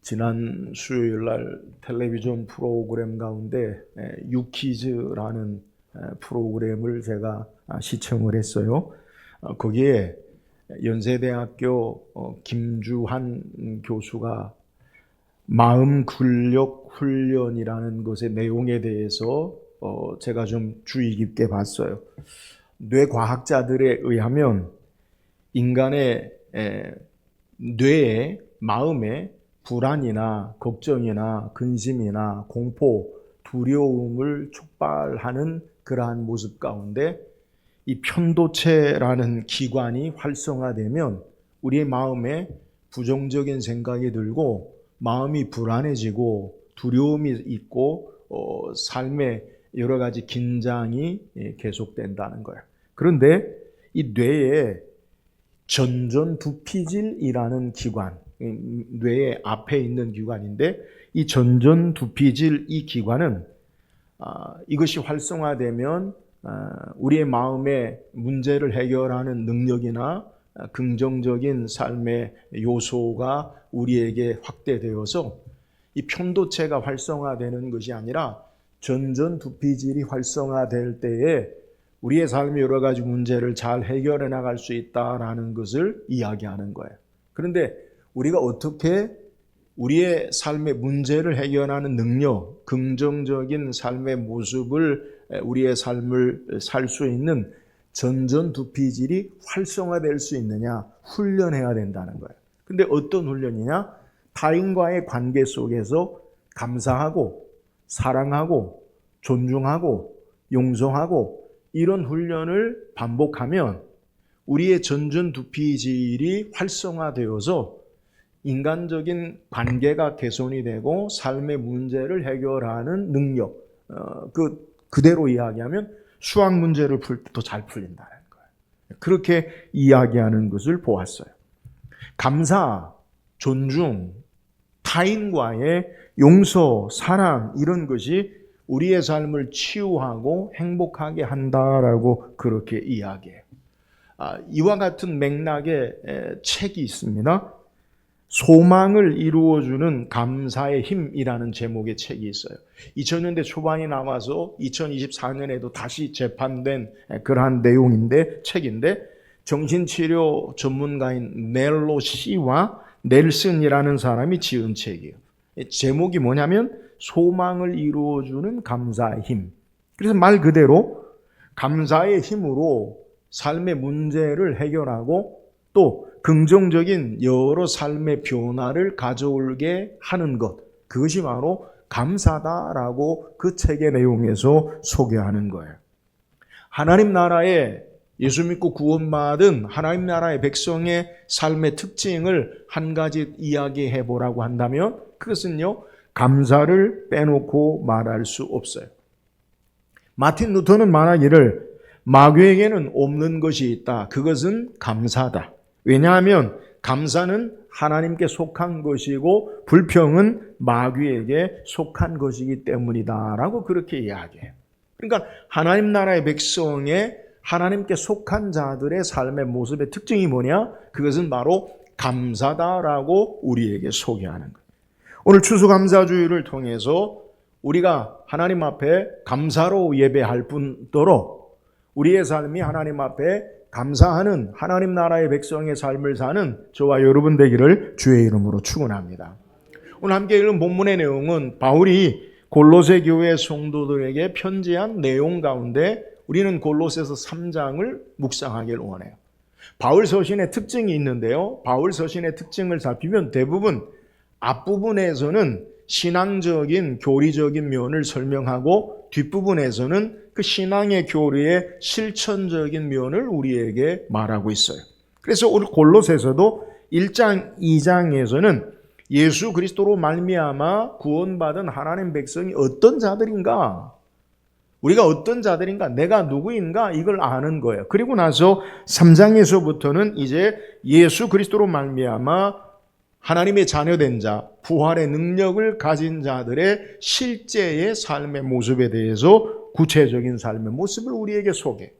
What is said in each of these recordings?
지난 수요일 날 텔레비전 프로그램 가운데 유퀴즈라는 프로그램을 제가 시청을 했어요. 거기에 연세대학교 김주한 교수가 마음 근력 훈련이라는 것의 내용에 대해서 제가 좀 주의 깊게 봤어요. 뇌과학자들에 의하면 인간의 뇌에, 마음에 불안이나 걱정이나 근심이나 공포, 두려움을 촉발하는 그러한 모습 가운데 이 편도체라는 기관이 활성화되면 우리의 마음에 부정적인 생각이 들고 마음이 불안해지고 두려움이 있고 삶에 여러 가지 긴장이 계속된다는 거예요. 그런데 이 뇌에 전전두피질이라는 기관, 뇌의 앞에 있는 기관인데 이 전전두피질 이 기관은 이것이 활성화되면 우리의 마음의 문제를 해결하는 능력이나 긍정적인 삶의 요소가 우리에게 확대되어서 이 편도체가 활성화되는 것이 아니라 전전두피질이 활성화될 때에 우리의 삶의 여러 가지 문제를 잘 해결해 나갈 수 있다라는 것을 이야기하는 거예요. 그런데 우리가 어떻게 우리의 삶의 문제를 해결하는 능력, 긍정적인 삶의 모습을 우리의 삶을 살 수 있는 전전두피질이 활성화될 수 있느냐, 훈련해야 된다는 거예요. 근데 어떤 훈련이냐? 타인과의 관계 속에서 감사하고 사랑하고 존중하고 용서하고 이런 훈련을 반복하면 우리의 전전두피질이 활성화되어서 인간적인 관계가 개선이 되고 삶의 문제를 해결하는 능력, 그대로 이야기하면 수학 문제를 풀 때 더 잘 풀린다는 거예요. 그렇게 이야기하는 것을 보았어요. 감사, 존중, 타인과의 용서, 사랑 이런 것이 우리의 삶을 치유하고 행복하게 한다라고 그렇게 이야기해요. 이와 같은 맥락의 책이 있습니다. 소망을 이루어주는 감사의 힘이라는 제목의 책이 있어요. 2000년대 초반에 나와서 2024년에도 다시 재판된 그러한 내용인데 책인데 정신치료 전문가인 넬로 씨와 넬슨이라는 사람이 지은 책이에요. 제목이 뭐냐면 소망을 이루어주는 감사의 힘. 그래서 말 그대로 감사의 힘으로 삶의 문제를 해결하고 또 긍정적인 여러 삶의 변화를 가져오게 하는 것, 그것이 바로 감사다라고 그 책의 내용에서 소개하는 거예요. 하나님 나라에 예수 믿고 구원받은 하나님 나라의 백성의 삶의 특징을 한 가지 이야기해 보라고 한다면 그것은요, 감사를 빼놓고 말할 수 없어요. 마틴 루터는 말하기를 마귀에게는 없는 것이 있다. 그것은 감사다. 왜냐하면 감사는 하나님께 속한 것이고 불평은 마귀에게 속한 것이기 때문이다라고 그렇게 이야기해요. 그러니까 하나님 나라의 백성의 하나님께 속한 자들의 삶의 모습의 특징이 뭐냐? 그것은 바로 감사다라고 우리에게 소개하는 거예요. 오늘 추수감사주일을 통해서 우리가 하나님 앞에 감사로 예배할 뿐더러 우리의 삶이 하나님 앞에 감사하는 하나님 나라의 백성의 삶을 사는 저와 여러분 되기를 주의 이름으로 축원합니다. 오늘 함께 읽은 본문의 내용은 바울이 골로새 교회 성도들에게 편지한 내용 가운데 우리는 골로새서 3장을 묵상하길 원해요. 바울 서신의 특징이 있는데요. 바울 서신의 특징을 살피면 대부분 앞부분에서는 신앙적인 교리적인 면을 설명하고 뒷부분에서는 그 신앙의 교리의 실천적인 면을 우리에게 말하고 있어요. 그래서 오늘 골로새서도 1장, 2장에서는 예수 그리스도로 말미암아 구원받은 하나님 백성이 어떤 자들인가? 우리가 어떤 자들인가? 내가 누구인가? 이걸 아는 거예요. 그리고 나서 3장에서부터는 이제 예수 그리스도로 말미암아 하나님의 자녀된 자, 부활의 능력을 가진 자들의 실제의 삶의 모습에 대해서 구체적인 삶의 모습을 우리에게 소개.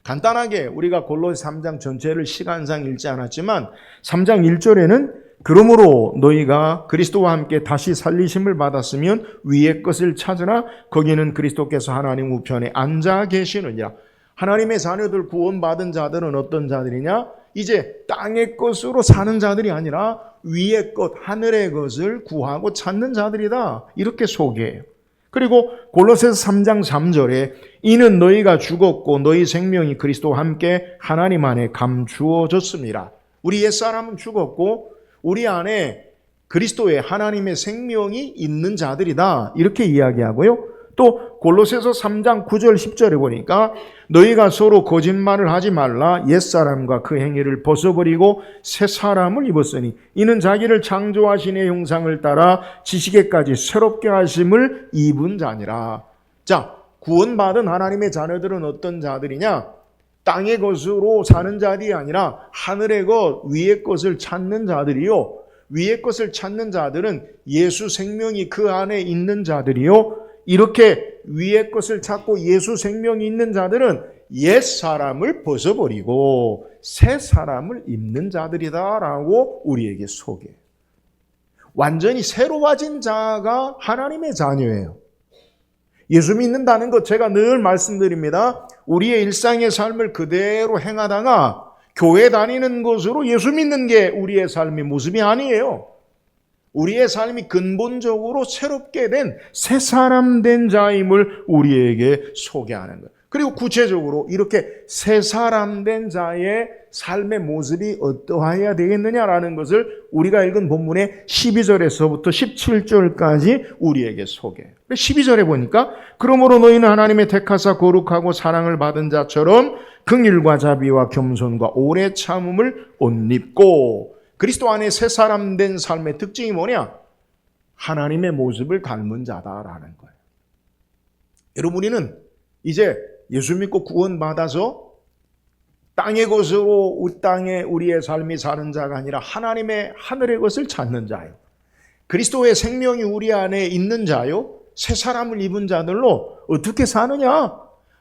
간단하게 우리가 골로새 3장 전체를 시간상 읽지 않았지만 3장 1절에는 그러므로 너희가 그리스도와 함께 다시 살리심을 받았으면 위의 것을 찾으라. 거기는 그리스도께서 하나님 우편에 앉아 계시느니라. 하나님의 자녀들 구원받은 자들은 어떤 자들이냐? 이제 땅의 것으로 사는 자들이 아니라 위의 것, 하늘의 것을 구하고 찾는 자들이다. 이렇게 소개해요. 그리고 골로새서 3장 3절에 이는 너희가 죽었고 너희 생명이 그리스도와 함께 하나님 안에 감추어졌습니다. 우리 옛사람은 죽었고 우리 안에 그리스도의 하나님의 생명이 있는 자들이다. 이렇게 이야기하고요. 또 골로새서 3장 9절 10절에 보니까 너희가 서로 거짓말을 하지 말라. 옛사람과 그 행위를 벗어버리고 새 사람을 입었으니 이는 자기를 창조하신 이의 형상을 따라 지식에까지 새롭게 하심을 입은 자니라. 자, 구원받은 하나님의 자녀들은 어떤 자들이냐? 땅의 것으로 사는 자들이 아니라 하늘의 것, 위의 것을 찾는 자들이요. 위의 것을 찾는 자들은 예수 생명이 그 안에 있는 자들이요. 이렇게 위의 것을 찾고 예수 생명이 있는 자들은 옛 사람을 벗어버리고 새 사람을 입는 자들이다라고 우리에게 소개해요. 완전히 새로워진 자가 하나님의 자녀예요. 예수 믿는다는 것 제가 늘 말씀드립니다. 우리의 일상의 삶을 그대로 행하다가 교회 다니는 것으로 예수 믿는 게 우리의 삶의 모습이 아니에요. 우리의 삶이 근본적으로 새롭게 된 새 사람 된 자임을 우리에게 소개하는 거예요. 그리고 구체적으로 이렇게 새 사람 된 자의 삶의 모습이 어떠해야 되겠느냐라는 것을 우리가 읽은 본문의 12절에서부터 17절까지 우리에게 소개해요. 12절에 보니까 그러므로 너희는 하나님의 택하사 거룩하고 사랑을 받은 자처럼 긍휼과 자비와 겸손과 오래 참음을 옷 입고 그리스도 안에 새 사람 된 삶의 특징이 뭐냐? 하나님의 모습을 닮은 자다라는 거예요. 여러분 우리는 이제 예수 믿고 구원받아서 땅의 것으로 이 땅에 우리의 삶이 사는 자가 아니라 하나님의 하늘의 것을 찾는 자요. 그리스도의 생명이 우리 안에 있는 자요. 새 사람을 입은 자들로 어떻게 사느냐?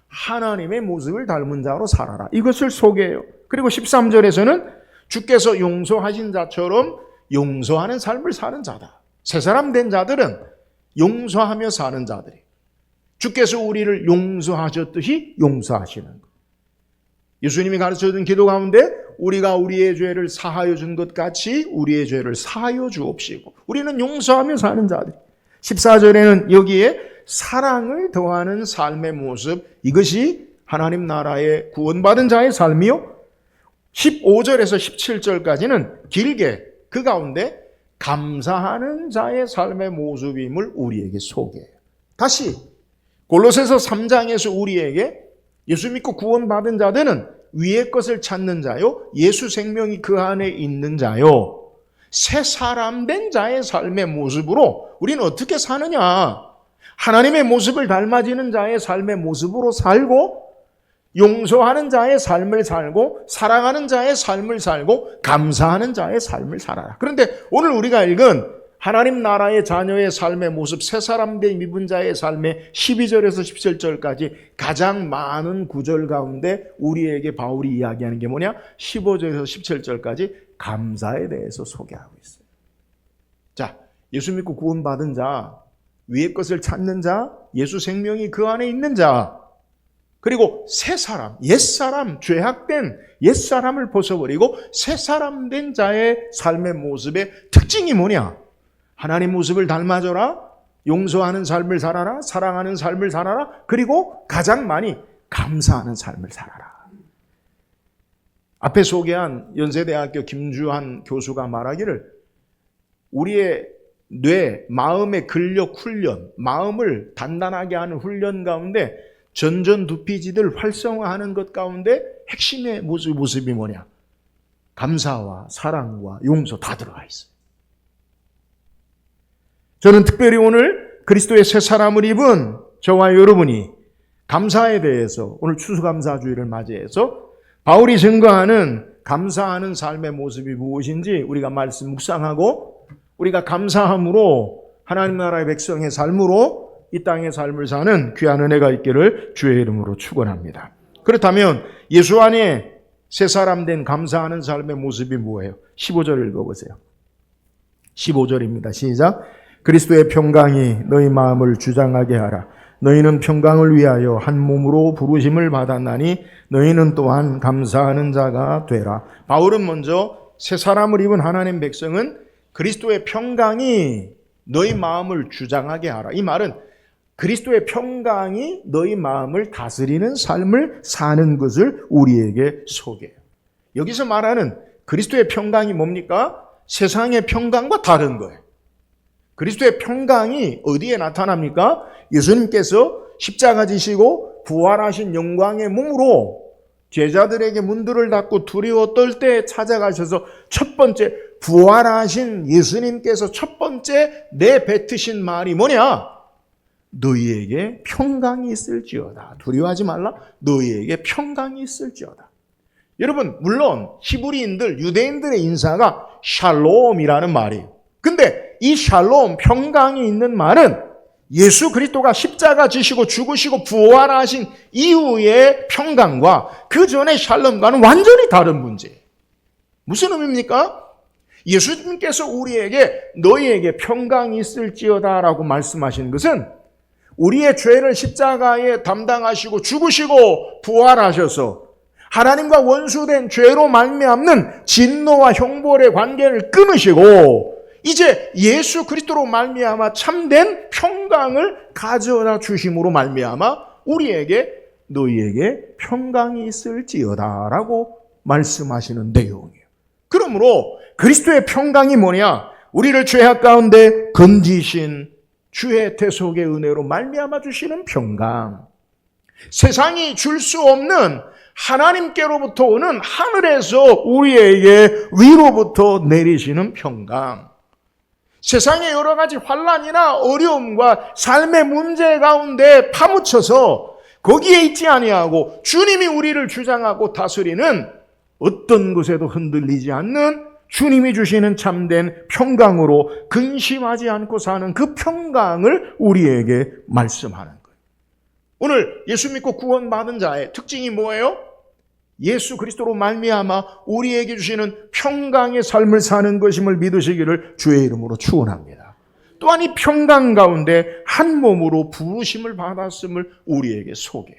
하나님의 모습을 닮은 자로 살아라. 이것을 소개해요. 그리고 13절에서는 주께서 용서하신 자처럼 용서하는 삶을 사는 자다. 새 사람 된 자들은 용서하며 사는 자들이. 주께서 우리를 용서하셨듯이 용서하시는 것. 예수님이 가르쳐준 기도 가운데 우리가 우리의 죄를 사하여 준 것 같이 우리의 죄를 사하여 주옵시고 우리는 용서하며 사는 자들. 14절에는 여기에 사랑을 더하는 삶의 모습, 이것이 하나님 나라의 구원받은 자의 삶이요. 15절에서 17절까지는 길게 그 가운데 감사하는 자의 삶의 모습임을 우리에게 소개해요. 다시 골로새서 3장에서 우리에게 예수 믿고 구원받은 자들은 위의 것을 찾는 자요. 예수 생명이 그 안에 있는 자요. 새 사람 된 자의 삶의 모습으로 우리는 어떻게 사느냐? 하나님의 모습을 닮아지는 자의 삶의 모습으로 살고 용서하는 자의 삶을 살고 사랑하는 자의 삶을 살고 감사하는 자의 삶을 살아라. 그런데 오늘 우리가 읽은 하나님 나라의 자녀의 삶의 모습, 새 사람 된 입은 자의 삶의 12절에서 17절까지 가장 많은 구절 가운데 우리에게 바울이 이야기하는 게 뭐냐? 15절에서 17절까지 감사에 대해서 소개하고 있어요. 자, 예수 믿고 구원받은 자, 위의 것을 찾는 자, 예수 생명이 그 안에 있는 자, 그리고 새 사람, 옛사람, 죄악된 옛사람을 벗어버리고 새 사람 된 자의 삶의 모습의 특징이 뭐냐? 하나님 모습을 닮아져라, 용서하는 삶을 살아라, 사랑하는 삶을 살아라, 그리고 가장 많이 감사하는 삶을 살아라. 앞에 소개한 연세대학교 김주한 교수가 말하기를 우리의 뇌, 마음의 근력 훈련, 마음을 단단하게 하는 훈련 가운데 전전두피지들 활성화하는 것 가운데 핵심의 모습이 뭐냐? 감사와 사랑과 용서 다 들어가 있어요. 저는 특별히 오늘 그리스도의 새 사람을 입은 저와 여러분이 감사에 대해서 오늘 추수감사주의를 맞이해서 바울이 증거하는 감사하는 삶의 모습이 무엇인지 우리가 말씀 묵상하고 우리가 감사함으로 하나님 나라의 백성의 삶으로 이 땅의 삶을 사는 귀한 은혜가 있기를 주의 이름으로 축원합니다. 그렇다면 예수 안에 새 사람 된 감사하는 삶의 모습이 뭐예요? 15절 읽어보세요. 15절입니다. 시작. 그리스도의 평강이 너희 마음을 주장하게 하라. 너희는 평강을 위하여 한 몸으로 부르심을 받았나니 너희는 또한 감사하는 자가 되라. 바울은 먼저 새 사람을 입은 하나님 백성은 그리스도의 평강이 너희 마음을 주장하게 하라. 이 말은 그리스도의 평강이 너희 마음을 다스리는 삶을 사는 것을 우리에게 소개해요. 여기서 말하는 그리스도의 평강이 뭡니까? 세상의 평강과 다른 거예요. 그리스도의 평강이 어디에 나타납니까? 예수님께서 십자가 지시고 부활하신 영광의 몸으로 제자들에게 문들을 닫고 두려워 떨 때 찾아가셔서 첫 번째 부활하신 예수님께서 첫 번째 내뱉으신 말이 뭐냐? 너희에게 평강이 있을지어다. 두려워하지 말라. 너희에게 평강이 있을지어다. 여러분, 물론 히브리인들, 유대인들의 인사가 샬롬이라는 말이에요. 근데 이 샬롬, 평강이 있는 말은 예수 그리스도가 십자가 지시고 죽으시고 부활하신 이후의 평강과 그 전의 샬롬과는 완전히 다른 문제예요. 무슨 의미입니까? 예수님께서 우리에게 너희에게 평강이 있을지어다라고 말씀하신 것은 우리의 죄를 십자가에 담당하시고 죽으시고 부활하셔서 하나님과 원수된 죄로 말미암는 진노와 형벌의 관계를 끊으시고 이제 예수 그리스도로 말미암아 참된 평강을 가져다 주심으로 말미암아 우리에게 너희에게 평강이 있을지어다라고 말씀하시는 내용이에요. 그러므로 그리스도의 평강이 뭐냐? 우리를 죄악 가운데 건지신 주의 대속의 은혜로 말미암아 주시는 평강. 세상이 줄 수 없는 하나님께로부터 오는 하늘에서 우리에게 위로부터 내리시는 평강. 세상의 여러 가지 환난이나 어려움과 삶의 문제 가운데 파묻혀서 거기에 있지 아니하고 주님이 우리를 주장하고 다스리는 어떤 것에도 흔들리지 않는 주님이 주시는 참된 평강으로 근심하지 않고 사는 그 평강을 우리에게 말씀하는 거예요. 오늘 예수 믿고 구원받은 자의 특징이 뭐예요? 예수 그리스도로 말미암아 우리에게 주시는 평강의 삶을 사는 것임을 믿으시기를 주의 이름으로 축원합니다. 또한 이 평강 가운데 한 몸으로 부르심을 받았음을 우리에게 소개해.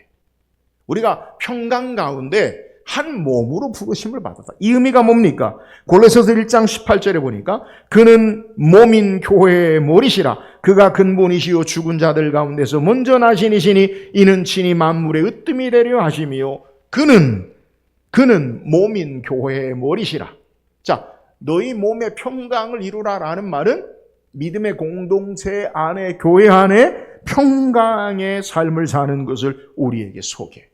우리가 평강 가운데 한 몸으로 부르심을 받았다. 이 의미가 뭡니까? 골로새서 1장 18절에 보니까 그는 몸인 교회의 머리시라. 그가 근본이시요 죽은 자들 가운데서 먼저 나신 이시니 이는 친히 만물의 으뜸이 되려 하심이요. 그는 몸인 교회의 머리시라. 자, 너희 몸의 평강을 이루라라는 말은 믿음의 공동체 안에, 교회 안에 평강의 삶을 사는 것을 우리에게 소개해.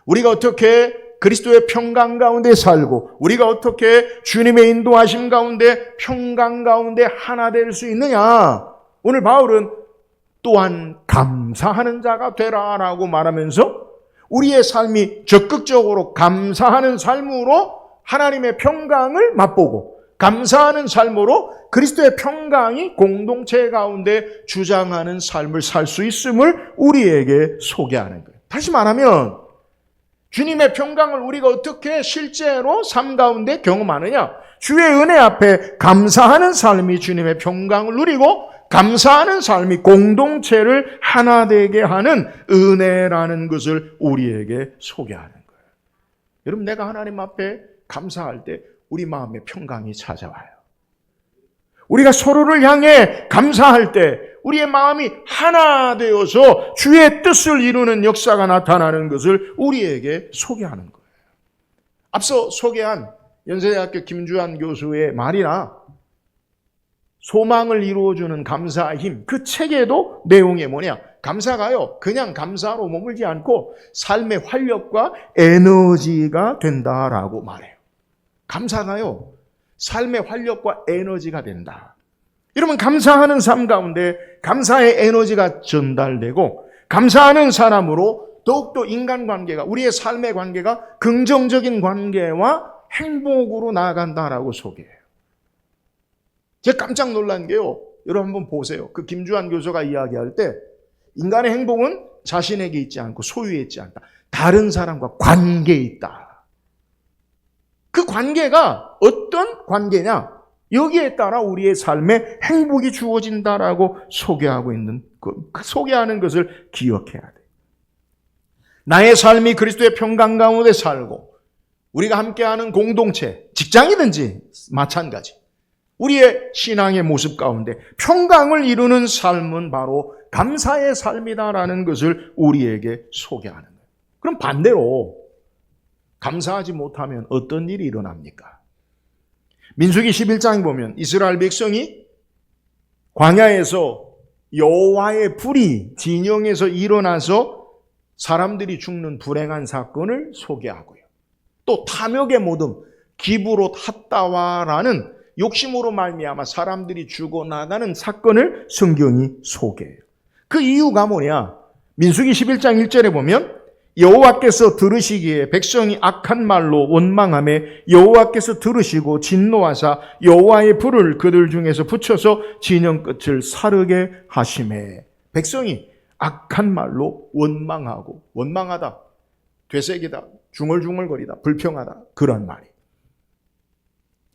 우리가 어떻게 그리스도의 평강 가운데 살고 우리가 어떻게 주님의 인도하심 가운데 평강 가운데 하나 될 수 있느냐. 오늘 바울은 또한 감사하는 자가 되라라고 말하면서 우리의 삶이 적극적으로 감사하는 삶으로 하나님의 평강을 맛보고 감사하는 삶으로 그리스도의 평강이 공동체 가운데 주장하는 삶을 살 수 있음을 우리에게 소개하는 거예요. 다시 말하면 주님의 평강을 우리가 어떻게 실제로 삶 가운데 경험하느냐? 주의 은혜 앞에 감사하는 삶이 주님의 평강을 누리고 감사하는 삶이 공동체를 하나 되게 하는 은혜라는 것을 우리에게 소개하는 거예요. 여러분, 내가 하나님 앞에 감사할 때 우리 마음에 평강이 찾아와요. 우리가 서로를 향해 감사할 때 우리의 마음이 하나 되어서 주의 뜻을 이루는 역사가 나타나는 것을 우리에게 소개하는 거예요. 앞서 소개한 연세대학교 김주환 교수의 말이나 소망을 이루어주는 감사의 힘, 그 책에도 내용이 뭐냐? 감사가요, 그냥 감사로 머물지 않고 삶의 활력과 에너지가 된다라고 말해요. 감사가요, 삶의 활력과 에너지가 된다. 여러분, 감사하는 삶 가운데 감사의 에너지가 전달되고 감사하는 사람으로 더욱더 인간관계가, 우리의 삶의 관계가 긍정적인 관계와 행복으로 나아간다라고 소개해요. 제가 깜짝 놀란 게요, 여러분 한번 보세요. 그 김주환 교수가 이야기할 때 인간의 행복은 자신에게 있지 않고 소유에 있지 않다. 다른 사람과 관계에 있다. 그 관계가 어떤 관계냐? 여기에 따라 우리의 삶에 행복이 주어진다라고 소개하고 있는, 소개하는 것을 기억해야 돼. 나의 삶이 그리스도의 평강 가운데 살고 우리가 함께하는 공동체, 직장이든지 마찬가지. 우리의 신앙의 모습 가운데 평강을 이루는 삶은 바로 감사의 삶이다라는 것을 우리에게 소개하는 거예요. 그럼 반대로 감사하지 못하면 어떤 일이 일어납니까? 민수기 11장 보면 이스라엘 백성이 광야에서 여호와의 불이 진영에서 일어나서 사람들이 죽는 불행한 사건을 소개하고요. 또 탐욕의 모든 기브롯 핫다와라는 욕심으로 말미암아 사람들이 죽어나가는 사건을 성경이 소개해요. 그 이유가 뭐냐? 민수기 11장 1절에 보면 여호와께서 들으시기에 백성이 악한 말로 원망하며 여호와께서 들으시고 진노하사 여호와의 불을 그들 중에서 붙여서 진영 끝을 사르게 하시매. 백성이 악한 말로 원망하고, 원망하다, 되새기다, 중얼중얼거리다, 불평하다, 그런 말이.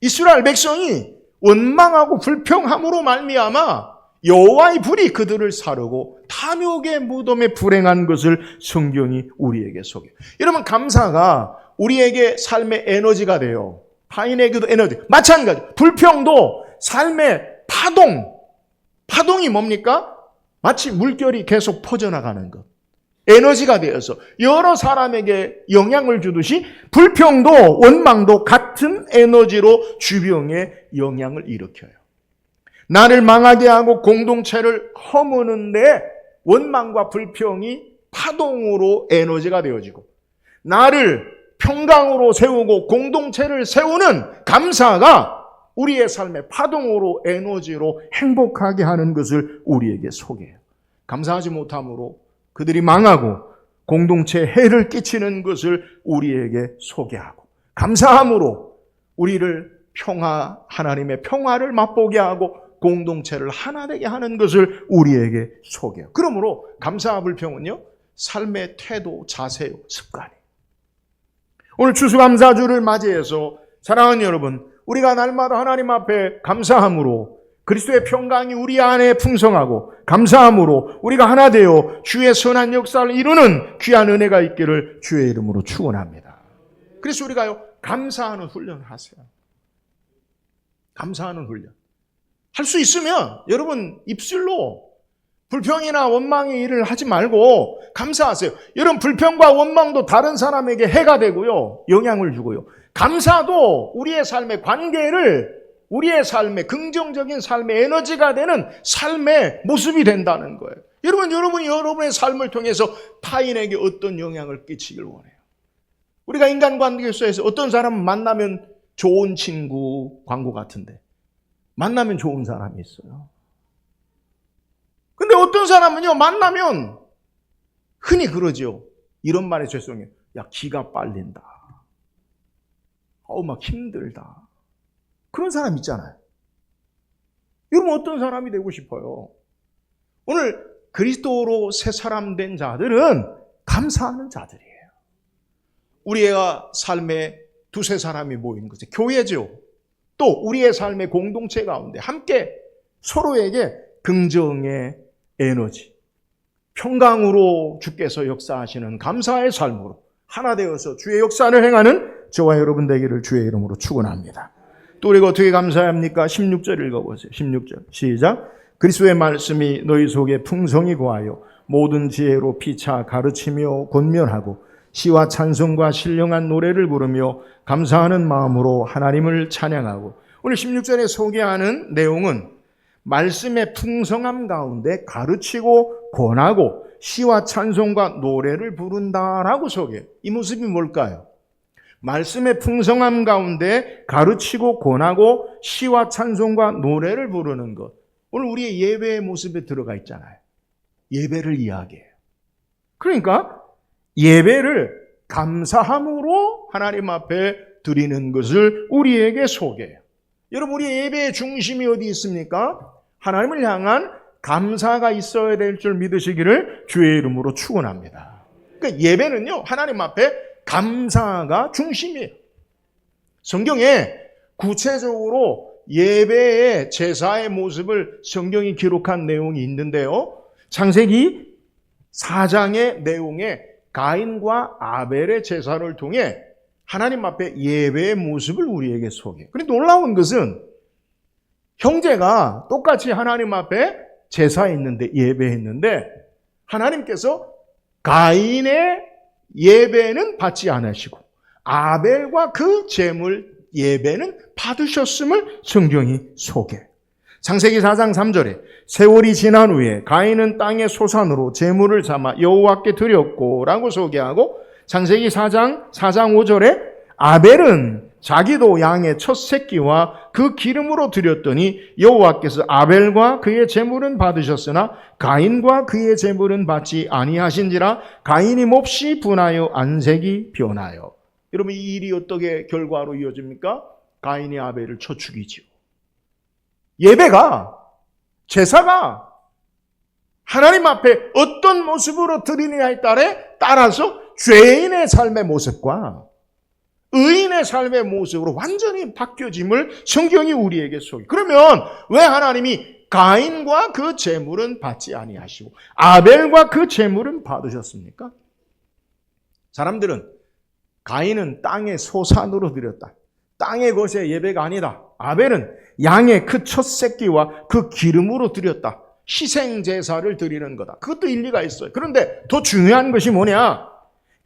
이스라엘 백성이 원망하고 불평함으로 말미암아 여호와의 불이 그들을 사르고 탐욕의 무덤에 불행한 것을 성경이 우리에게 소개해요. 여러분, 감사가 우리에게 삶의 에너지가 돼요. 타인에게도 에너지. 마찬가지. 불평도 삶의 파동이 뭡니까? 마치 물결이 계속 퍼져나가는 것. 에너지가 되어서 여러 사람에게 영향을 주듯이 불평도 원망도 같은 에너지로 주변에 영향을 일으켜요. 나를 망하게 하고 공동체를 허무는데 원망과 불평이 파동으로 에너지가 되어지고, 나를 평강으로 세우고 공동체를 세우는 감사가 우리의 삶의 파동으로 에너지로 행복하게 하는 것을 우리에게 소개해요. 감사하지 못함으로 그들이 망하고 공동체에 해를 끼치는 것을 우리에게 소개하고, 감사함으로 우리를 하나님의 평화를 맛보게 하고 공동체를 하나 되게 하는 것을 우리에게 소개해요. 그러므로 감사와 불평은요, 삶의 태도, 자세요, 습관이에요. 오늘 추수감사주를 맞이해서 사랑하는 여러분, 우리가 날마다 하나님 앞에 감사함으로 그리스도의 평강이 우리 안에 풍성하고, 감사함으로 우리가 하나 되어 주의 선한 역사를 이루는 귀한 은혜가 있기를 주의 이름으로 축원합니다. 그래서 우리가요, 감사하는 훈련을 하세요. 감사하는 훈련. 할 수 있으면 여러분 입술로 불평이나 원망의 일을 하지 말고 감사하세요. 여러분, 불평과 원망도 다른 사람에게 해가 되고요, 영향을 주고요. 감사도 우리의 삶의 관계를, 우리의 삶의 긍정적인 삶의 에너지가 되는 삶의 모습이 된다는 거예요. 여러분이 여러분의 삶을 통해서 타인에게 어떤 영향을 끼치길 원해요. 우리가 인간관계에서 어떤 사람을 만나면 좋은 친구 광고 같은데 만나면 좋은 사람이 있어요. 근데 어떤 사람은요, 만나면 흔히 그러죠. 이런 말에 죄송해요. 야, 기가 빨린다. 막 힘들다. 그런 사람 있잖아요. 여러분, 어떤 사람이 되고 싶어요? 오늘 그리스도로 새 사람 된 자들은 감사하는 자들이에요. 우리가 삶에 두세 사람이 모인 것이 교회죠. 또 우리의 삶의 공동체 가운데 함께 서로에게 긍정의 에너지, 평강으로 주께서 역사하시는 감사의 삶으로 하나 되어서 주의 역사를 행하는 저와 여러분 되기를 주의 이름으로 축원합니다. 또 우리가 어떻게 감사해야 합니까? 16절 읽어보세요. 16절 시작. 그리스도의 말씀이 너희 속에 풍성히 고하여 모든 지혜로 피차 가르치며 권면하고 시와 찬송과 신령한 노래를 부르며 감사하는 마음으로 하나님을 찬양하고. 오늘 16절에 소개하는 내용은 말씀의 풍성함 가운데 가르치고 권하고 시와 찬송과 노래를 부른다라고 소개해요. 이 모습이 뭘까요? 말씀의 풍성함 가운데 가르치고 권하고 시와 찬송과 노래를 부르는 것. 오늘 우리의 예배의 모습에 들어가 있잖아요. 예배를 이야기해요. 그러니까 예배를 감사함으로 하나님 앞에 드리는 것을 우리에게 소개해요. 여러분, 우리의 예배의 중심이 어디 있습니까? 하나님을 향한 감사가 있어야 될 줄 믿으시기를 주의 이름으로 축원합니다. 그러니까 예배는요, 하나님 앞에 감사가 중심이에요. 성경에 구체적으로 예배의 제사의 모습을 성경이 기록한 내용이 있는데요. 창세기 4장의 내용에 가인과 아벨의 제사를 통해 하나님 앞에 예배의 모습을 우리에게 소개해요. 그런데 놀라운 것은 형제가 똑같이 하나님 앞에 제사했는데, 예배했는데 하나님께서 가인의 예배는 받지 않으시고 아벨과 그 제물 예배는 받으셨음을 성경이 소개해요. 창세기 4장 3절에 세월이 지난 후에 가인은 땅의 소산으로 제물을 삼아 여호와께 드렸고 라고 소개하고, 창세기 4장 5절에 아벨은 자기도 양의 첫 새끼와 그 기름으로 드렸더니 여호와께서 아벨과 그의 제물은 받으셨으나 가인과 그의 제물은 받지 아니하신지라 가인이 몹시 분하여 안색이 변하여. 여러분, 이 일이 어떻게 결과로 이어집니까? 가인이 아벨을 쳐 죽이죠. 예배가, 제사가 하나님 앞에 어떤 모습으로 드리느냐에 따라서 죄인의 삶의 모습과 의인의 삶의 모습으로 완전히 바뀌어짐을 성경이 우리에게 소개해요. 그러면 왜 하나님이 가인과 그 제물은 받지 아니하시고 아벨과 그 제물은 받으셨습니까? 사람들은 가인은 땅의 소산으로 드렸다, 땅의 것의 예배가 아니다, 아벨은 양의 그 첫 새끼와 그 기름으로 드렸다, 희생 제사를 드리는 거다. 그것도 일리가 있어요. 그런데 더 중요한 것이 뭐냐?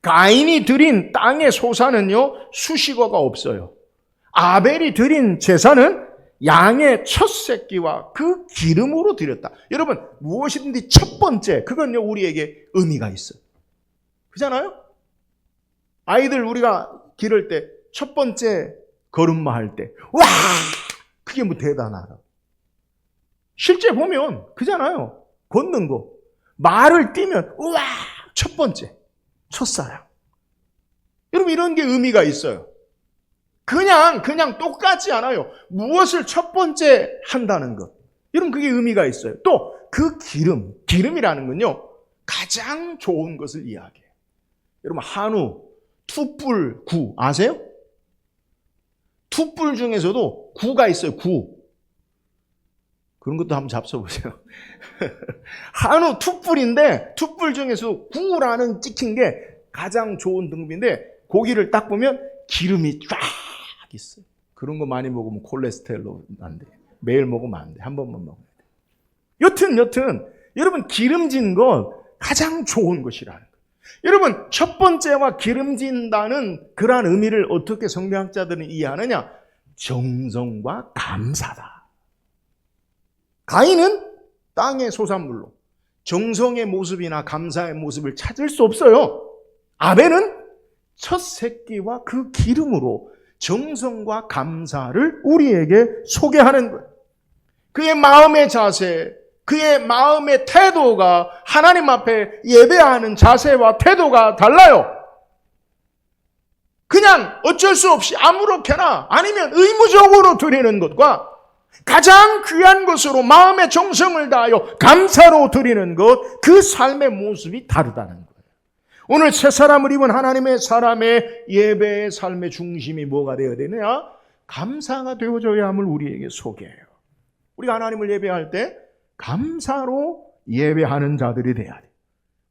가인이 드린 땅의 소산은요, 수식어가 없어요. 아벨이 드린 제사는 양의 첫 새끼와 그 기름으로 드렸다. 여러분, 무엇이든지 첫 번째, 그건요, 우리에게 의미가 있어요. 그렇잖아요? 아이들 우리가 기를 때 첫 번째 걸음마 할 때, 와! 그게 뭐 대단하다. 실제 보면 그잖아요. 걷는 거. 말을 띄면, 우와! 첫 번째. 첫사랑. 여러분, 이런 게 의미가 있어요. 그냥 똑같지 않아요. 무엇을 첫 번째 한다는 것. 여러분, 그게 의미가 있어요. 또 그 기름이라는 건요, 가장 좋은 것을 이야기해요. 여러분, 한우, 투뿔, 구 아세요? 투뿔 중에서도 구가 있어요. 구. 그런 것도 한번 잡숴보세요. 한우 투뿔인데, 투뿔 중에서 구라는 찍힌 게 가장 좋은 등급인데, 고기를 딱 보면 기름이 쫙 있어요. 그런 거 많이 먹으면 콜레스테롤 안 돼. 매일 먹으면 안 돼. 한 번만 먹어야 돼. 여튼 여러분, 기름진 건 가장 좋은 것이라는 거예요. 여러분, 첫 번째와 기름진다는 그러한 의미를 어떻게 성경학자들은 이해하느냐? 정성과 감사다. 가인은 땅의 소산물로 정성의 모습이나 감사의 모습을 찾을 수 없어요. 아벨은 첫 새끼와 그 기름으로 정성과 감사를 우리에게 소개하는 거예요. 그의 마음의 자세, 그의 마음의 태도가 하나님 앞에 예배하는 자세와 태도가 달라요. 그냥 어쩔 수 없이 아무렇게나 아니면 의무적으로 드리는 것과 가장 귀한 것으로 마음의 정성을 다하여 감사로 드리는 것, 그 삶의 모습이 다르다는 거예요. 오늘 새 사람을 입은 하나님의 사람의 예배의 삶의 중심이 뭐가 되어야 되느냐? 감사가 되어져야 함을 우리에게 소개해요. 우리가 하나님을 예배할 때 감사로 예배하는 자들이 돼야 돼요.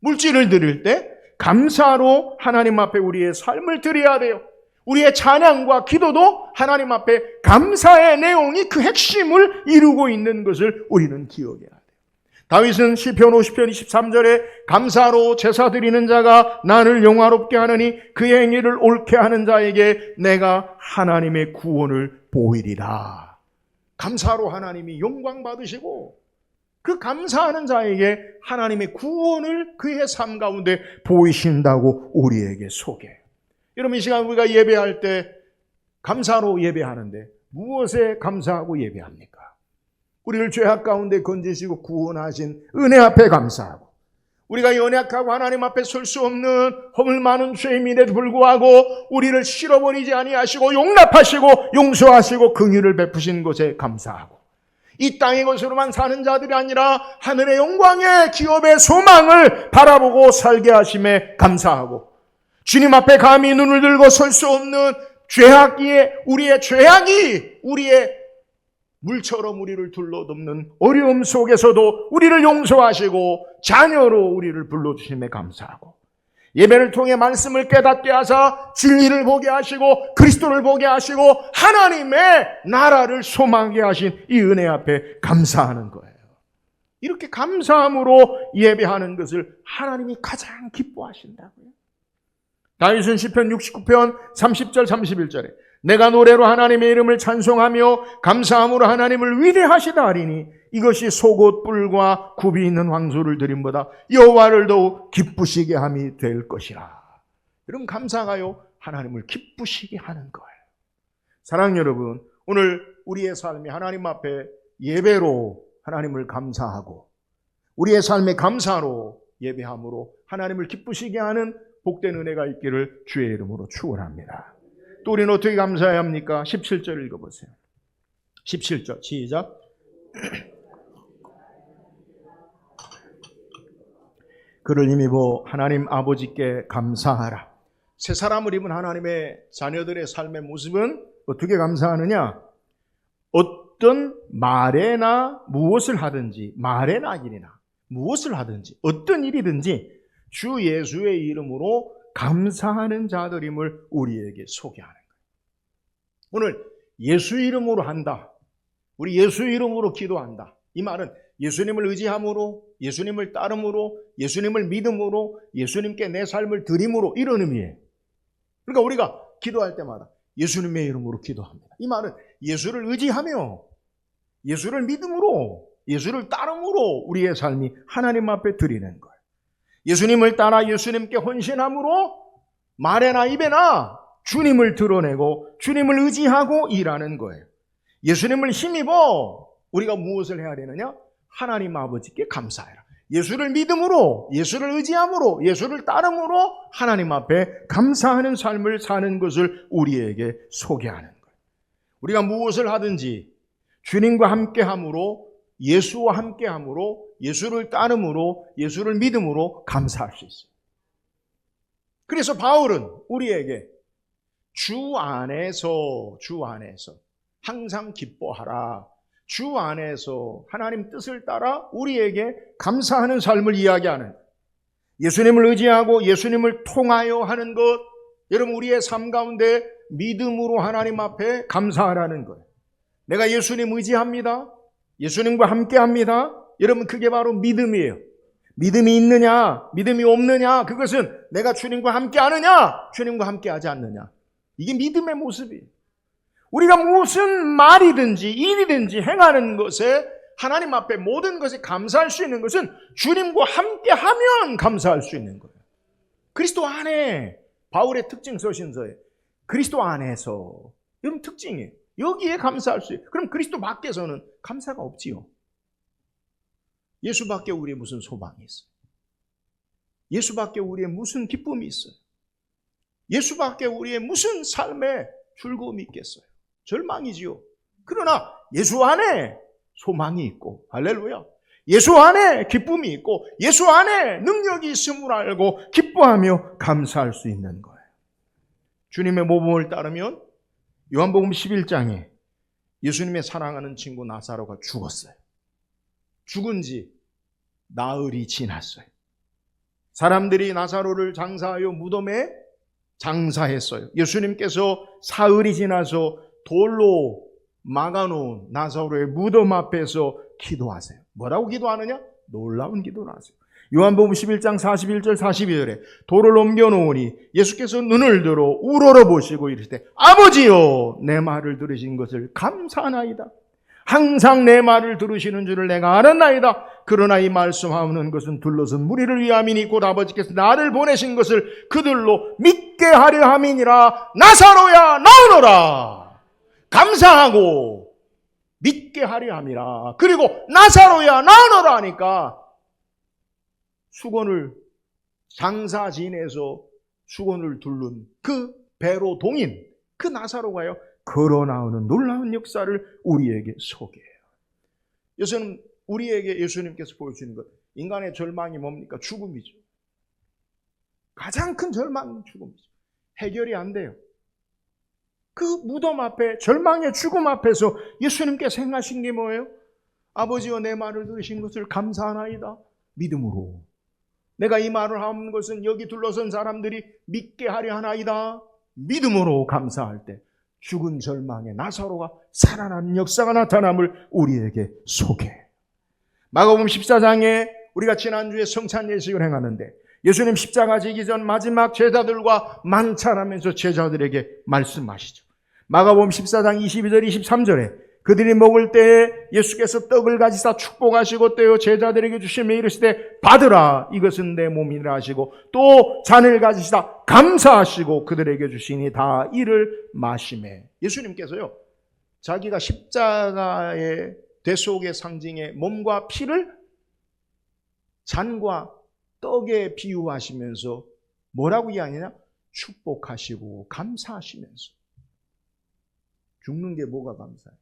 물질을 드릴 때 감사로 하나님 앞에 우리의 삶을 드려야 돼요. 우리의 찬양과 기도도 하나님 앞에 감사의 내용이 그 핵심을 이루고 있는 것을 우리는 기억해야 돼요. 다윗은 시편 50편 23절에 감사로 제사 드리는 자가 나를 영화롭게 하느니 그의 행위를 옳게 하는 자에게 내가 하나님의 구원을 보이리라. 감사로 하나님이 영광 받으시고 그 감사하는 자에게 하나님의 구원을 그의 삶 가운데 보이신다고 우리에게 소개해요. 여러분, 이 시간 우리가 예배할 때 감사로 예배하는데 무엇에 감사하고 예배합니까? 우리를 죄악 가운데 건지시고 구원하신 은혜 앞에 감사하고, 우리가 연약하고 하나님 앞에 설 수 없는 허물 많은 죄인임에도 불구하고 우리를 실어버리지 아니하시고 용납하시고 용서하시고 긍휼을 베푸신 것에 감사하고, 이 땅의 것으로만 사는 자들이 아니라 하늘의 영광의 기업의 소망을 바라보고 살게 하심에 감사하고, 주님 앞에 감히 눈을 들고 설 수 없는 죄악기에 우리의 죄악이 우리의 물처럼 우리를 둘러덮는 어려움 속에서도 우리를 용서하시고 자녀로 우리를 불러주심에 감사하고, 예배를 통해 말씀을 깨닫게 하사 진리를 보게 하시고 그리스도를 보게 하시고 하나님의 나라를 소망하게 하신 이 은혜 앞에 감사하는 거예요. 이렇게 감사함으로 예배하는 것을 하나님이 가장 기뻐하신다고요. 다윗은 시편 69편 30절 31절에 내가 노래로 하나님의 이름을 찬송하며 감사함으로 하나님을 위대하시다 하리니 이것이 속옷 뿔과 굽이 있는 황소를 드림보다 여호와를 더욱 기쁘시게 함이 될 것이라. 여러분, 감사가요 하나님을 기쁘시게 하는 거예요. 사랑하는 여러분, 오늘 우리의 삶이 하나님 앞에 예배로 하나님을 감사하고 우리의 삶의 감사로 예배함으로 하나님을 기쁘시게 하는 복된 은혜가 있기를 주의 이름으로 축원합니다. 또 우리는 어떻게 감사해야 합니까? 17절 읽어보세요. 17절 시작. 그를 힘입어 하나님 아버지께 감사하라. 새 사람을 입은 하나님의 자녀들의 삶의 모습은 어떻게 감사하느냐? 어떤 말에나 무엇을 하든지, 말에나 일이나 무엇을 하든지 어떤 일이든지 주 예수의 이름으로 감사하는 자들임을 우리에게 소개하는 거예요. 오늘 예수 이름으로 한다. 우리 예수 이름으로 기도한다. 이 말은 예수님을 의지함으로, 예수님을 따름으로, 예수님을 믿음으로, 예수님께 내 삶을 드림으로, 이런 의미예요. 그러니까 우리가 기도할 때마다 예수님의 이름으로 기도합니다. 이 말은 예수를 의지하며 예수를 믿음으로, 예수를 따름으로 우리의 삶이 하나님 앞에 드리는 거예요. 예수님을 따라 예수님께 헌신함으로 말에나 입에나 주님을 드러내고 주님을 의지하고 일하는 거예요. 예수님을 힘입어 우리가 무엇을 해야 되느냐? 하나님 아버지께 감사해라. 예수를 믿음으로, 예수를 의지함으로, 예수를 따름으로 하나님 앞에 감사하는 삶을 사는 것을 우리에게 소개하는 거예요. 우리가 무엇을 하든지 주님과 함께함으로, 예수와 함께함으로, 예수를 따름으로, 예수를 믿음으로 감사할 수 있어요. 그래서 바울은 우리에게 주 안에서 항상 기뻐하라. 주 안에서 하나님 뜻을 따라 우리에게 감사하는 삶을 이야기하는, 예수님을 의지하고 예수님을 통하여 하는 것, 여러분 우리의 삶 가운데 믿음으로 하나님 앞에 감사하라는 거예요. 내가 예수님 의지합니다. 예수님과 함께합니다. 여러분 그게 바로 믿음이에요. 믿음이 있느냐, 믿음이 없느냐, 그것은 내가 주님과 함께하느냐, 주님과 함께하지 않느냐, 이게 믿음의 모습이에요. 우리가 무슨 말이든지 일이든지 행하는 것에 하나님 앞에 모든 것에 감사할 수 있는 것은 주님과 함께하면 감사할 수 있는 거예요. 그리스도 안에, 바울의 특징 서신서에 그리스도 안에서, 이런 특징이에요. 여기에 감사할 수 있어요. 그럼 그리스도 밖에서는 감사가 없지요. 예수밖에 우리의 무슨 소망이 있어요? 예수밖에 우리의 무슨 기쁨이 있어요? 예수밖에 우리의 무슨 삶에 즐거움이 있겠어요? 절망이지요. 그러나 예수 안에 소망이 있고, 할렐루야, 예수 안에 기쁨이 있고 예수 안에 능력이 있음을 알고 기뻐하며 감사할 수 있는 거예요. 주님의 모범을 따르면 요한복음 11장에 예수님의 사랑하는 친구 나사로가 죽었어요. 죽은 지 나흘이 지났어요. 사람들이 나사로를 장사하여 무덤에 장사했어요. 예수님께서 사흘이 지나서 돌로 막아놓은 나사로의 무덤 앞에서 기도하세요. 뭐라고 기도하느냐? 놀라운 기도를 하세요. 요한복음 11장 41절 42절에 돌을 옮겨놓으니 예수께서 눈을 들어 우러러 보시고 이르시되 아버지여 내 말을 들으신 것을 감사하나이다. 항상 내 말을 들으시는 줄을 내가 알았나이다. 그러나 이 말씀하는 것은 둘러선 무리를 위함이니 곧 아버지께서 나를 보내신 것을 그들로 믿게 하려 함이니라. 나사로야 나오너라. 감사하고 믿게 하려 함이라. 그리고 나사로야 나오너라 하니까 수건을, 장사진에서 수건을 둘른 그 배로 동인 그 나사로가요 걸어 나오는 놀라운 역사를 우리에게 소개해요. 예수는 우리에게, 예수님께서 보여주는 것, 인간의 절망이 뭡니까? 죽음이죠. 가장 큰 절망은 죽음이죠. 해결이 안 돼요. 그 무덤 앞에 절망의 죽음 앞에서 예수님께서 행하신 게 뭐예요? 아버지여 내 말을 들으신 것을 감사하나이다. 믿음으로. 내가 이 말을 하는 것은 여기 둘러선 사람들이 믿게 하려 하나이다. 믿음으로 감사할 때 죽은 절망의 나사로가 살아나는 역사가 나타남을 우리에게 소개해. 마가복음 14장에 우리가 지난주에 성찬 예식을 행하는데 예수님 십자가 지기 전 마지막 제자들과 만찬하면서 제자들에게 말씀하시죠. 마가복음 14장 22절 23절에 그들이 먹을 때에 예수께서 떡을 가지사 축복하시고 떼어 제자들에게 주시며 이르시되 받으라 이것은 내 몸이라 하시고 또 잔을 가지사 감사하시고 그들에게 주시니 다 이를 마시매. 예수님께서요 자기가 십자가의 대속의 상징의 몸과 피를 잔과 떡에 비유하시면서 뭐라고 이야기하냐? 축복하시고 감사하시면서. 죽는 게 뭐가 감사해?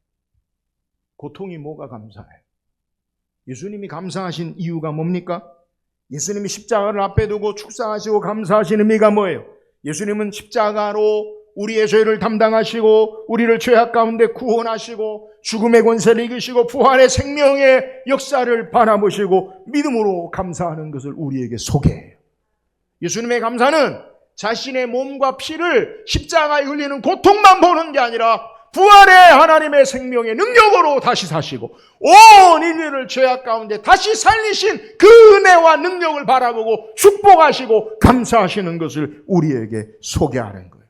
고통이 뭐가 감사해? 예수님이 감사하신 이유가 뭡니까? 예수님이 십자가를 앞에 두고 축사하시고 감사하시는 의미가 뭐예요? 예수님은 십자가로 우리의 죄를 담당하시고 우리를 죄악 가운데 구원하시고 죽음의 권세를 이기시고 부활의 생명의 역사를 바라보시고 믿음으로 감사하는 것을 우리에게 소개해요. 예수님의 감사는 자신의 몸과 피를 십자가에 흘리는 고통만 보는 게 아니라 부활의 하나님의 생명의 능력으로 다시 사시고 온 인류를 죄악 가운데 다시 살리신 그 은혜와 능력을 바라보고 축복하시고 감사하시는 것을 우리에게 소개하는 거예요.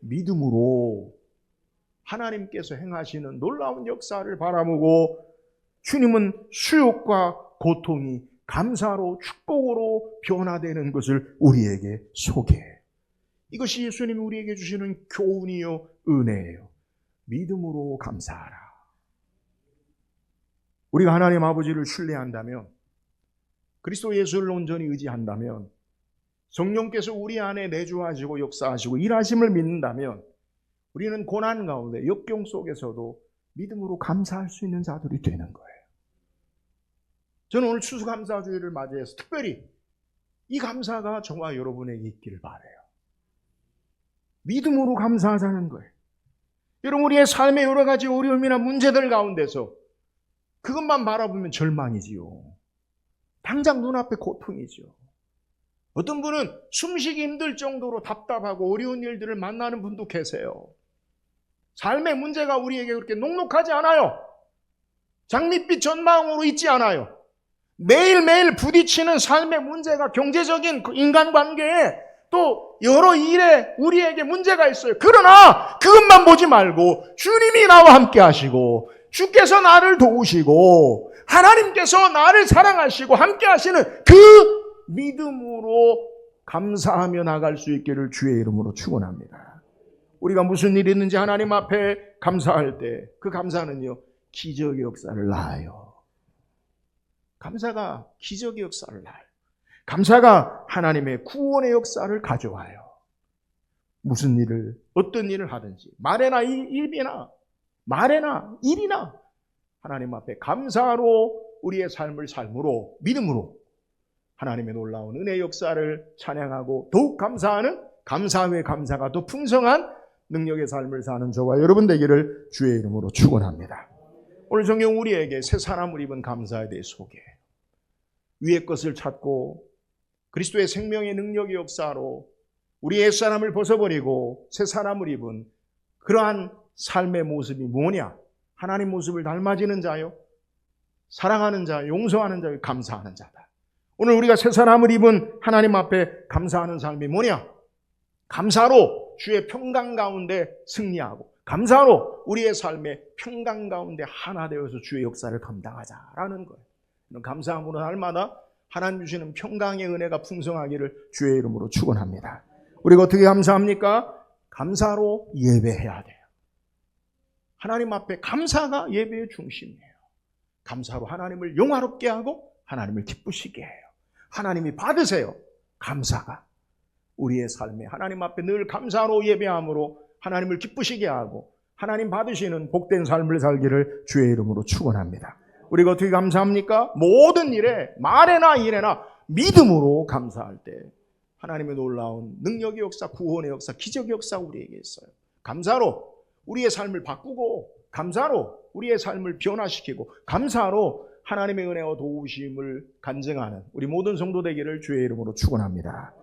믿음으로 하나님께서 행하시는 놀라운 역사를 바라보고 주님은 수욕과 고통이 감사로 축복으로 변화되는 것을 우리에게 소개해요. 이것이 예수님이 우리에게 주시는 교훈이요 은혜예요. 믿음으로 감사하라. 우리가 하나님 아버지를 신뢰한다면, 그리스도 예수를 온전히 의지한다면, 성령께서 우리 안에 내주하시고 역사하시고 일하심을 믿는다면 우리는 고난 가운데 역경 속에서도 믿음으로 감사할 수 있는 자들이 되는 거예요. 저는 오늘 추수감사주의를 맞이해서 특별히 이 감사가 저와 여러분에게 있기를 바라요. 믿음으로 감사하자는 거예요. 여러분 우리의 삶의 여러 가지 어려움이나 문제들 가운데서 그것만 바라보면 절망이지요. 당장 눈앞에 고통이죠. 어떤 분은 숨쉬기 힘들 정도로 답답하고 어려운 일들을 만나는 분도 계세요. 삶의 문제가 우리에게 그렇게 녹록하지 않아요. 장밋빛 전망으로 있지 않아요. 매일매일 부딪히는 삶의 문제가 경제적인 인간관계에 또 여러 일에 우리에게 문제가 있어요. 그러나 그것만 보지 말고 주님이 나와 함께 하시고 주께서 나를 도우시고 하나님께서 나를 사랑하시고 함께 하시는 그 믿음으로 감사하며 나갈 수 있기를 주의 이름으로 축원합니다. 우리가 무슨 일이 있는지 하나님 앞에 감사할 때 그 감사는요 기적의 역사를 낳아요. 감사가 기적의 역사를 낳아요. 감사가 하나님의 구원의 역사를 가져와요. 무슨 일을 어떤 일을 하든지 말에나 일이나 말에나 일이나 하나님 앞에 감사로 우리의 삶을 삶으로 믿음으로 하나님의 놀라운 은혜 역사를 찬양하고 더욱 감사하는 감사 외 감사가 더 풍성한 능력의 삶을 사는 저와 여러분 되기를 주의 이름으로 축원합니다. 오늘 성경 우리에게 새 사람을 입은 감사에 대해 소개해요. 위의 것을 찾고 그리스도의 생명의 능력의 역사로 우리 옛사람을 벗어버리고 새 사람을 입은 그러한 삶의 모습이 뭐냐? 하나님 모습을 닮아지는 자요, 사랑하는 자, 용서하는 자요, 감사하는 자다. 오늘 우리가 새 사람을 입은 하나님 앞에 감사하는 삶이 뭐냐? 감사로 주의 평강 가운데 승리하고 감사로 우리의 삶의 평강 가운데 하나 되어서 주의 역사를 감당하자라는 거예요. 감사함으로 날마다 하나님 주시는 평강의 은혜가 풍성하기를 주의 이름으로 축원합니다. 우리가 어떻게 감사합니까? 감사로 예배해야 돼요. 하나님 앞에 감사가 예배의 중심이에요. 감사로 하나님을 영화롭게 하고 하나님을 기쁘시게 해요. 하나님이 받으세요. 감사가 우리의 삶에 하나님 앞에 늘 감사로 예배함으로 하나님을 기쁘시게 하고 하나님 받으시는 복된 삶을 살기를 주의 이름으로 축원합니다. 우리가 어떻게 감사합니까? 모든 일에 말에나 일에나 믿음으로 감사할 때 하나님의 놀라운 능력의 역사, 구원의 역사, 기적의 역사 우리에게 있어요. 감사로 우리의 삶을 바꾸고 감사로 우리의 삶을 변화시키고 감사로 하나님의 은혜와 도우심을 간증하는 우리 모든 성도 되기를 주의 이름으로 축원합니다.